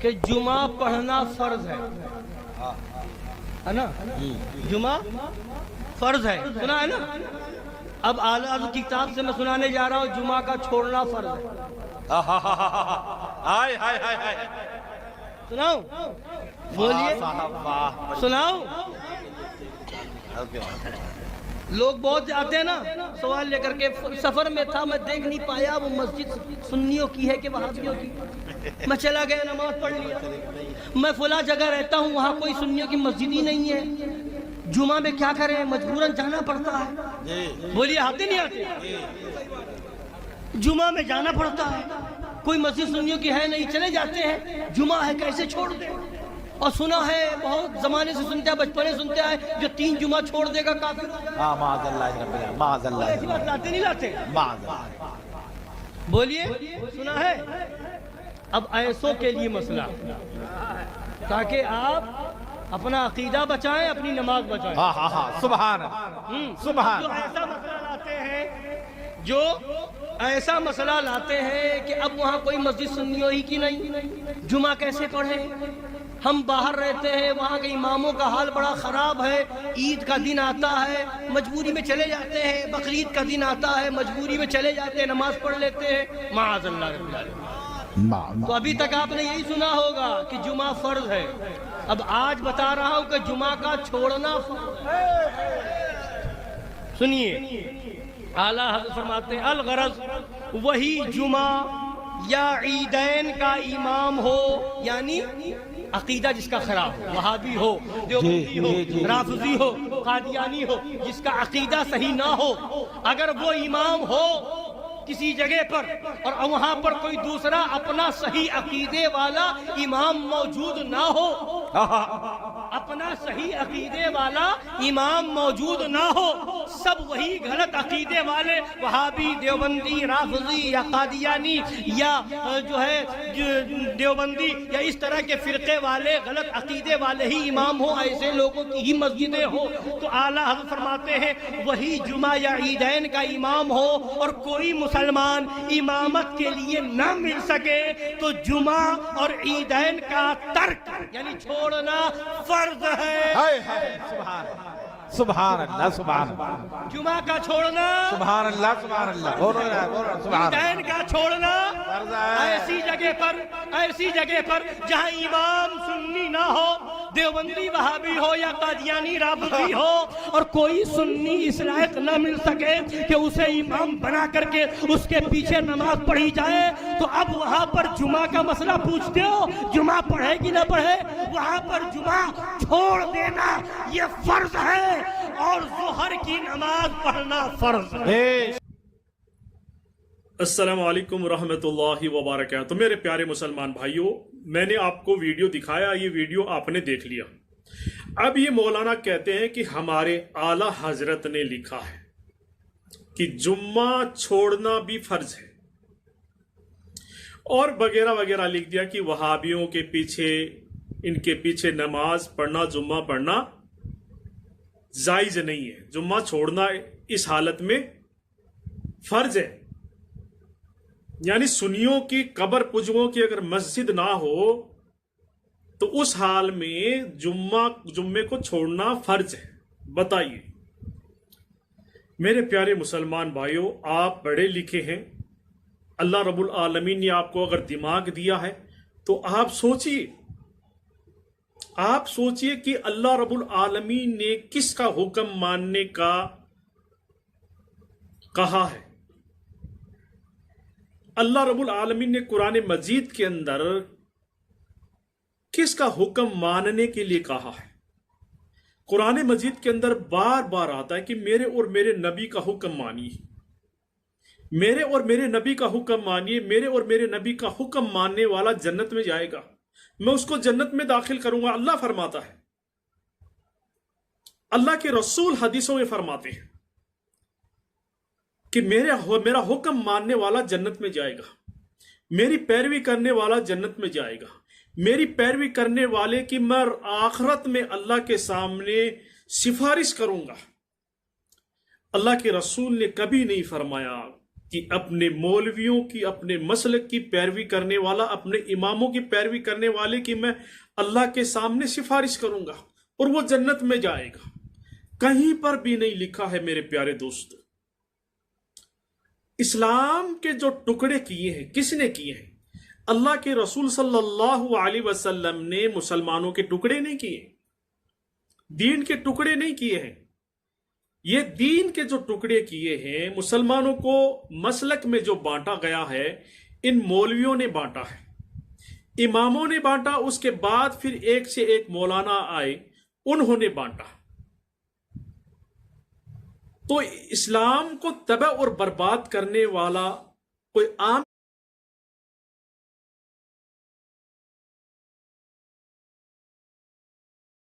کہ جمعہ پڑھنا فرض ہے نا؟ جمعہ فرض ہے، سنا ہے نا؟ اب اعلیٰ حضرت کی کتاب سے میں سنانے جا رہا ہوں جمعہ کا چھوڑنا فرض ہے۔ ہائے ہائے ہائے ہائے، سناؤ؟ بولیے، سناؤ۔ لوگ بہت جاتے ہیں نا سوال لے کر کے، سفر میں تھا میں دیکھ نہیں پایا وہ مسجد سنیوں کی ہے کہ وہابیوں کی، میں چلا گیا نماز پڑھ لیا۔ میں فلاں جگہ رہتا ہوں وہاں کوئی سنیوں کی مسجد ہی نہیں ہے، جمعہ میں کیا کریں، مجبوراً جانا پڑتا ہے۔ بولیے آتے نہیں آتے؟ جمعہ میں جانا پڑتا ہے، کوئی مسجد سنیوں کی ہے نہیں، چلے جاتے ہیں، جمعہ ہے کیسے چھوڑ دیں؟ اور سنا ہے بہت زمانے سے سنتے ہیں، بچپنے سنتے ہیں، جو 3 جمعہ چھوڑ دے گا کافر ہو جائے گا۔ معاذ اللہ، معاذ اللہ، ایسی بات لاتے نہیں لاتے؟ معاذ اللہ۔ بولیے، سنا ہے؟ اب ایسوں کے لیے مسئلہ، تاکہ آپ اپنا عقیدہ بچائیں، اپنی نماز بچائیں۔ ہاں ہاں ہاں، سبحان سبحان۔ جو ایسا مسئلہ لاتے ہیں، جو ایسا مسئلہ لاتے ہیں کہ اب وہاں کوئی مسجد سنیوں ہی کی نہیں، جمعہ کیسے پڑھیں؟ ہم باہر رہتے ہیں، وہاں کے اماموں کا حال بڑا خراب ہے، عید کا دن آتا ہے مجبوری میں چلے جاتے ہیں، بقرعید کا دن آتا ہے مجبوری میں چلے جاتے ہیں، نماز پڑھ لیتے ہیں، معاذ اللہ رب العالمین۔ تو ابھی تک آپ نے یہی سنا ہوگا کہ جمعہ فرض ہے، اب آج بتا رہا ہوں کہ جمعہ کا چھوڑنا فرض ہے۔ سنیے، اعلیٰ حضرت فرماتے ہیں الغرض وہی جمعہ یا عیدین کا امام ہو، یعنی عقیدہ جس کا خراب ہو، وہابی ہو، دیوبندی ہو، رافضی ہو، قادیانی ہو، جس کا عقیدہ صحیح نہ ہو، اگر وہ امام ہو کسی جگہ پر اور وہاں پر کوئی دوسرا اپنا صحیح عقیدے والا امام موجود نہ ہو، اپنا صحیح عقیدے والا امام موجود نہ ہو، سب وہی غلط عقیدے والے وہابی، دیوبندی، رافضی یا قادیانی یا جو ہے دیوبندی یا اس طرح کے فرقے والے غلط عقیدے والے ہی امام ہو، ایسے لوگوں کی ہی مسجدیں ہو، تو اعلیٰ حضرت فرماتے ہیں وہی جمعہ یا عیدین کا امام ہو اور کوئی مسلمان امامت کے لیے نہ مل سکے تو جمعہ اور عیدین کا ترک یعنی چھوڑنا فرض ہے۔ سبحان سبحان اللہ، سبحان اللہ، جمعہ کا چھوڑنا، سبحان اللہ، سبحان اللہ، عیدین کا چھوڑنا ایسی جگہ پر جہاں امام سنی نہ ہو، دیوبندی وہابی ہو یا قادیانی رافضی ہو، اور کوئی سنی اس لائق نہ مل سکے کہ اسے امام بنا کر کے اس کے پیچھے نماز پڑھی جائے، تو اب وہاں پر جمعہ کا مسئلہ پوچھتے ہو جمعہ پڑھے کہ نہ پڑھے؟ وہاں پر جمعہ چھوڑ دینا یہ فرض ہے اور ظہر کی نماز پڑھنا فرض ہے۔ السلام علیکم ورحمۃ اللہ وبرکاتہ۔ میرے پیارے مسلمان بھائیوں، میں نے آپ کو ویڈیو دکھایا، یہ ویڈیو آپ نے دیکھ لیا۔ اب یہ مولانا کہتے ہیں کہ ہمارے اعلیٰ حضرت نے لکھا ہے کہ جمعہ چھوڑنا بھی فرض ہے، اور وغیرہ وغیرہ لکھ دیا کہ وہابیوں کے پیچھے، ان کے پیچھے نماز پڑھنا، جمعہ پڑھنا جائز نہیں ہے، جمعہ چھوڑنا اس حالت میں فرض ہے۔ یعنی سنیوں کی قبر پجووں کی اگر مسجد نہ ہو تو اس حال میں جمعے کو چھوڑنا فرض ہے۔ بتائیے میرے پیارے مسلمان بھائیوں، آپ پڑھے لکھے ہیں، اللہ رب العالمین نے آپ کو اگر دماغ دیا ہے تو آپ سوچئے کہ اللہ رب العالمین نے کس کا حکم ماننے کا کہا ہے۔ اللہ رب العالمین نے قرآن مجید کے اندر کس کا حکم ماننے کے لیے کہا ہے؟ قرآن مجید کے اندر بار بار آتا ہے کہ میرے اور میرے نبی کا حکم مانیے، میرے اور میرے نبی کا حکم مانیے، میرے اور میرے نبی کا حکم ماننے والا جنت میں جائے گا، میں اس کو جنت میں داخل کروں گا، اللہ فرماتا ہے۔ اللہ کے رسول حدیثوں میں فرماتے ہیں کہ میرا حکم ماننے والا جنت میں جائے گا، میری پیروی کرنے والا جنت میں جائے گا، میری پیروی کرنے والے کی میں آخرت میں اللہ کے سامنے سفارش کروں گا۔ اللہ کے رسول نے کبھی نہیں فرمایا کہ اپنے مولویوں کی، اپنے مسلک کی پیروی کرنے والا، اپنے اماموں کی پیروی کرنے والے کی میں اللہ کے سامنے سفارش کروں گا اور وہ جنت میں جائے گا. کہیں پر بھی نہیں لکھا ہے میرے پیارے دوستو. اسلام کے جو ٹکڑے کیے ہیں کس نے کیے ہیں؟ اللہ کے رسول صلی اللہ علیہ وسلم نے مسلمانوں کے ٹکڑے نہیں کیے، دین کے ٹکڑے نہیں کیے ہیں. یہ دین کے جو ٹکڑے کیے ہیں، مسلمانوں کو مسلک میں جو بانٹا گیا ہے، ان مولویوں نے بانٹا ہے، اماموں نے بانٹا. اس کے بعد پھر ایک سے ایک مولانا آئے، انہوں نے بانٹا. تو اسلام کو تباہ اور برباد کرنے والا کوئی عام